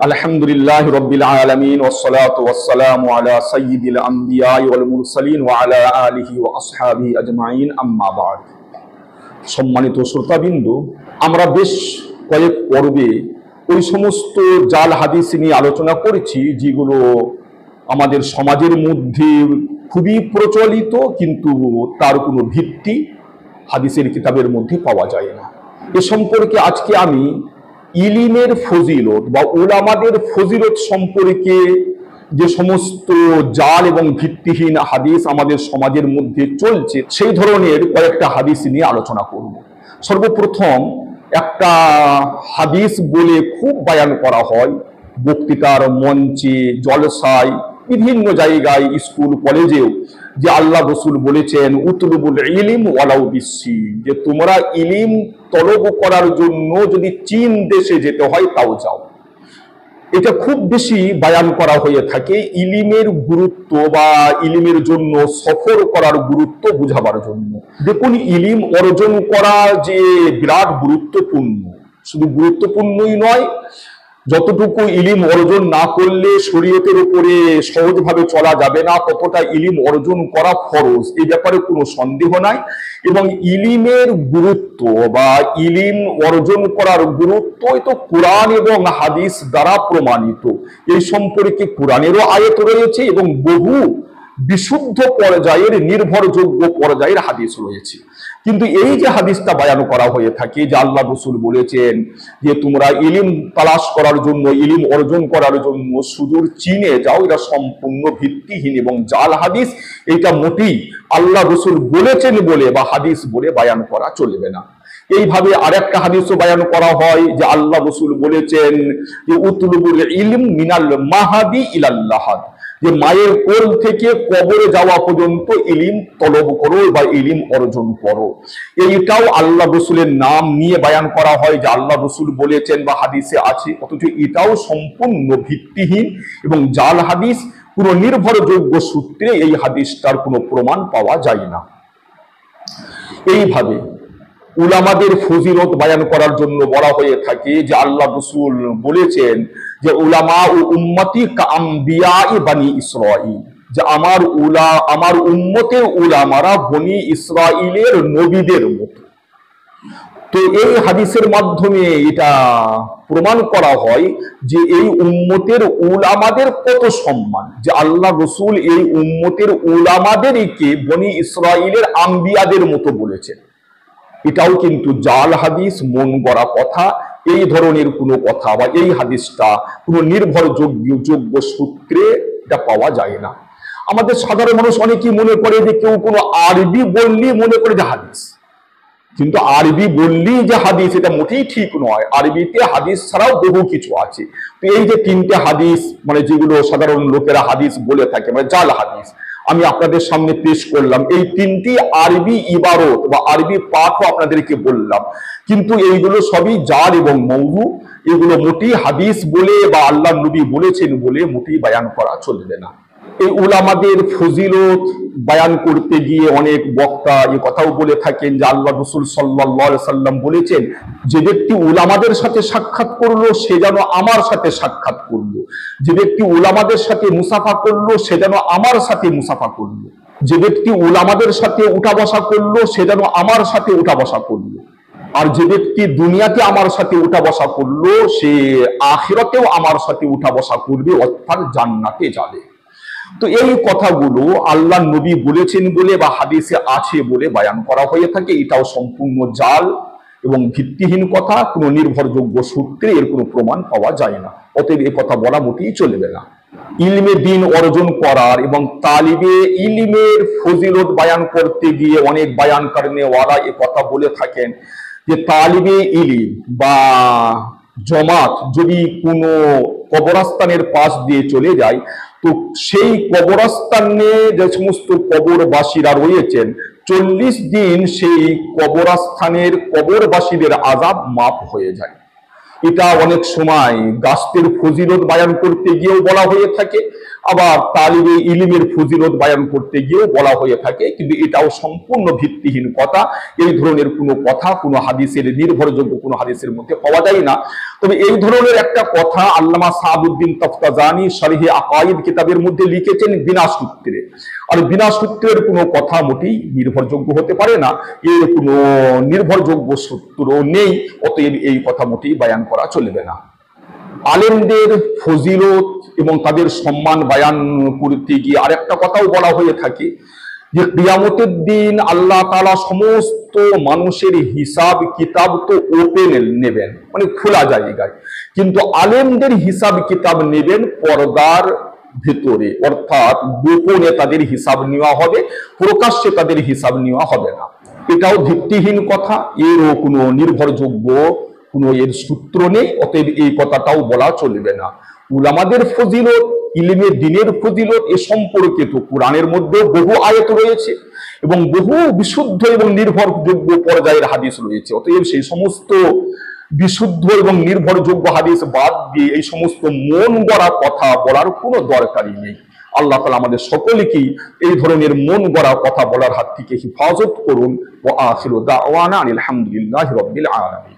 আলহামদুলিল্লাহ রব্বিল আলামিন ওয়াসসালাতু ওয়াসসালামু আলা সাইয়্যিদিল আমবিয়া ওয়াল মুরসালিন ওয়া আলা আলিহি ওয়া আসহাবিহি আজমাইন আম্মা বা'দ। সম্মানিত শ্রোতাবিন্দু, আমরা বেশ কয়েক পর্বে ওই সমস্ত জাল হাদিস নিয়ে আলোচনা করেছি যেগুলো আমাদের সমাজের মধ্যে খুবই প্রচলিত, কিন্তু তার কোনো ভিত্তি হাদিসের কিতাবের মধ্যে পাওয়া যায় না। এ সম্পর্কে আজকে আমি ইলিমের ফজিলত বা উলামাদের ফজিলত সম্পর্কে যে সমস্ত জাল এবং ভিত্তিহীন হাদিস আমাদের সমাজের মধ্যে চলছে সেই ধরনের কয়েকটা হাদিস নিয়ে আলোচনা করব। সর্বপ্রথম একটা হাদিস বলে খুব বয়ান করা হয় বক্তৃতার মঞ্চে, জলসায়, বিভিন্ন জায়গায়, স্কুল কলেজেও, যে আল্লাহ রসুল বলেছেন উতলুবুল ইলিম ওয়ালাউ বিসসিন, যে তোমরা ইলিম তলব করার জন্য যদি চীন দেশে যেতে হয় তাও যাও। এটা খুব বেশি বয়ান করা হয়ে থাকে ইলিমের গুরুত্ব বা ইলিমের জন্য সফর করার গুরুত্ব বুঝাবার জন্য। দেখুন, ইলিম অর্জন করা যে বিরাট গুরুত্বপূর্ণ, শুধু গুরুত্বপূর্ণই নয়, যতটুকু ইলিম অর্জন না করলে শরীয়তের উপরে সহজভাবে চলা যাবে না, ততটা ইলিম অর্জন করা ফরজ, এই ব্যাপারে কোনো সন্দেহ নাই। এবং ইলিমের গুরুত্ব বা ইলিম অর্জন করার গুরুত্ব তো কোরআন এবং হাদিস দ্বারা প্রমাণিত। এই সম্পর্কে কোরআনেরও আয়াত রয়েছে এবং বহু বিশুদ্ধ পর্যায়ের, নির্ভরযোগ্য পর্যায়ের হাদিস রয়েছে। কিন্তু এই যে হাদিসটা বয়ান করা হয়ে থাকে যে আল্লাহ রসুল বলেছেন যে তোমরা ইলিম তালাশ করার জন্য, ইলিম অর্জন করার জন্য সুদূর চীনে যাও, এটা সম্পূর্ণ ভিত্তিহীন এবং জাল হাদিস। এটা মোটেই আল্লাহ রসুল বলেছেন বলে বা হাদিস বলে বয়ান করা চলবে না। এইভাবে আরেকটা হাদিসও বয়ান করা হয় যে আল্লাহ রসুল বলেছেন যে উতলুবুল ইলম মিনাল মাহাদি ইলাল লাহাদ, যে মায়ের কোল থেকে কবরে যাওয়া পর্যন্ত ইলিম তলব করো বা ইলিম অর্জন করো। এইটাও আল্লাহ রসুলের নাম নিয়ে বয়ান করা হয় যে আল্লাহ রসুল বলেছেন বা হাদিসে আছে, অথচ এটাও সম্পূর্ণ ভিত্তিহীন এবং জাল হাদিস। কোনো নির্ভরযোগ্য সূত্রে এই হাদিসটার কোনো প্রমাণ পাওয়া যায় না। এইভাবে উলামাদের ফজিলত বয়ান করার জন্য বলা হয়ে থাকে যে আল্লাহ রসুল বলেছেন যে উলামা ও উম্মতি কাআম্বিয়াই বানি ইসরাঈল, যে আমার উম্মতের উলামারা বনি ইসরাঈলের নবীদের মতো। তো এই হাদিসের মাধ্যমে এটা প্রমাণ করা হয় যে এই উম্মতের উলামাদের কত সম্মান, যে আল্লাহ রসুল এই উম্মতের উলামাদেরকে বনি ইসরাঈলের আম্বিয়াদের মতো বলেছেন। এটাও কিন্তু জাল হাদিস, মন গড়া কথা। এই ধরনের কোনো কথা বা এই হাদিসটা কোনো নির্ভরযোগ্য সূত্রে এটা পাওয়া যায় না। আমাদের সাধারণ মানুষ অনেকেই মনে করে যে কেউ কোনো আরবি বললেই মনে করে যে হাদিস, কিন্তু আরবি বললেই যে হাদিস এটা মোটেই ঠিক নয়। আরবিতে হাদিস ছাড়াও বহু কিছু আছে। তো এই যে তিনটে হাদিস মানে যেগুলো সাধারণ লোকেরা হাদিস বলে থাকে, মানে জাল হাদিস, আমি আপনাদের সামনে পেশ করলাম। এই তিনটি আরবি ইবারত বা আরবি পাঠও আপনাদেরকে বললাম, কিন্তু এইগুলো সবই জাল এবং মওদু। এগুলো মোটেই হাদিস বলে বা আল্লাহ নবী বলেছেন বলে মোটেই বয়ান করা চলবে না। এই উলামাদের ফজিলত বয়ান করতে গিয়ে অনেক বক্তা এই কথাও বলে থাকেন যে আল্লাহ রসুল সাল্লাল্লাহু আলাইহি সাল্লাম বলেছেন যে ব্যক্তি উলামাদের সাথে সাক্ষাৎ করলো সে যেন আমার সাথে সাক্ষাৎ করলো, যে ব্যক্তি উলামাদের সাথে মুসাফা করলো সে যেন আমার সাথে মুসাফা করলো, যে ব্যক্তি উলামাদের সাথে উঠা বসা করলো সে যেন আমার সাথে উঠা বসা করলো, আর যে ব্যক্তি দুনিয়াতে আমার সাথে উঠা বসা করলো সে আখিরাতেও আমার সাথে উঠা বসা করবে, অর্থাৎ জান্নাতে যাবে। তো এই কথাগুলো আল্লাহ নবী বলেছেন বলে বা হাদিসে আছে বলে বয়ান করা হয়ে থাকে। এটাও সম্পূর্ণ জাল এবং ভিত্তিহীন কথা। কোনো নির্ভরযোগ্য সূত্রে এর কোনো প্রমাণ পাওয়া যায় না। অতএব এই কথা বলা মোটেই চলবে না। ইলমে দ্বীন অর্জন করার এবং তালিবে ইলমের ফজিলত বয়ান করতে গিয়ে অনেক বয়ানকারনেওয়ালা এ কথা বলে থাকেন যে তালিবে ইলম বা জমাত যদি কোনো কবরস্থানের পাশ দিয়ে চলে যায়, তো সেই কবরস্থানে যে সমস্ত কবরবাসীরা রয়েছেন 40 দিন সেই কবরস্থানের কবরবাসীদের আযাব মাফ হয়ে যায়। এটা অনেক সময় গাছতের ফজিলত বয়ান করতে গিয়েও বলা হয়ে থাকে। আবার তালিবে ইলমের ফজিলত বয়ান করতে গিয়েও বলা হয়ে থাকে, কিন্তু এটাও সম্পূর্ণ ভিত্তিহীন কথা। এই ধরনের কোনো কথা কোনো হাদিসের, নির্ভরযোগ্য কোনো হাদিসের মধ্যে পাওয়া যায় না। তবে এই ধরনের একটা কথা আল্লামা সাদউদ্দিন তাফতাজানি শরহে আকাইদ কিতাবের মধ্যে লিখেছেন বিনা সূত্রে। আর বিনা সূত্রের কোনো কথা মোটেই নির্ভরযোগ্য হতে পারে না, এর কোনো নির্ভরযোগ্য সূত্র নেই, অতএব এই কথা মোটেই বয়ান করা চলবে না। আলেমদের ফজিলত এবং তাদের সম্মান বয়ান করতে গিয়ে আরেকটা কথাও বলা হয়ে থাকে যে কিয়ামতের দিন আল্লাহ তাআলা সমস্ত মানুষের হিসাব কিতাব তো ওপেন নেবেন, মানে খোলা জায়গায়, কিন্তু আলেমদের হিসাব কিতাব নেবেন পর্দার ভেতরে, অর্থাৎ গোপনে তাদের হিসাব নেওয়া হবে, প্রকাশ্যে তাদের হিসাব নেওয়া হবে না। এটাও ভিত্তিহীন কথা, এরও কোনো নির্ভরযোগ্য কোনো এর সূত্র নেই, অতএব এই কথাটাও বলা চলবে না। উলামাদের ফজিলত, ইলমে দ্বীনের ফজিলত এ সম্পর্কে তো কোরআনের মধ্যেও বহু আয়াত রয়েছে এবং বহু বিশুদ্ধ এবং নির্ভরযোগ্য পর্যায়ের হাদিস রয়েছে। অতএব সেই সমস্ত বিশুদ্ধ এবং নির্ভরযোগ্য হাদিস বাদ দিয়ে এই সমস্ত মন গড়া কথা বলার কোনো দরকারই নেই। আল্লাহ তাআলা আমাদের সকলকেই এই ধরনের মন গড়া কথা বলার হাত থেকে হেফাজত করুন। ওয়া আখিরু দাওয়ানা আলহামদুলিল্লাহি রাব্বিল আলামিন।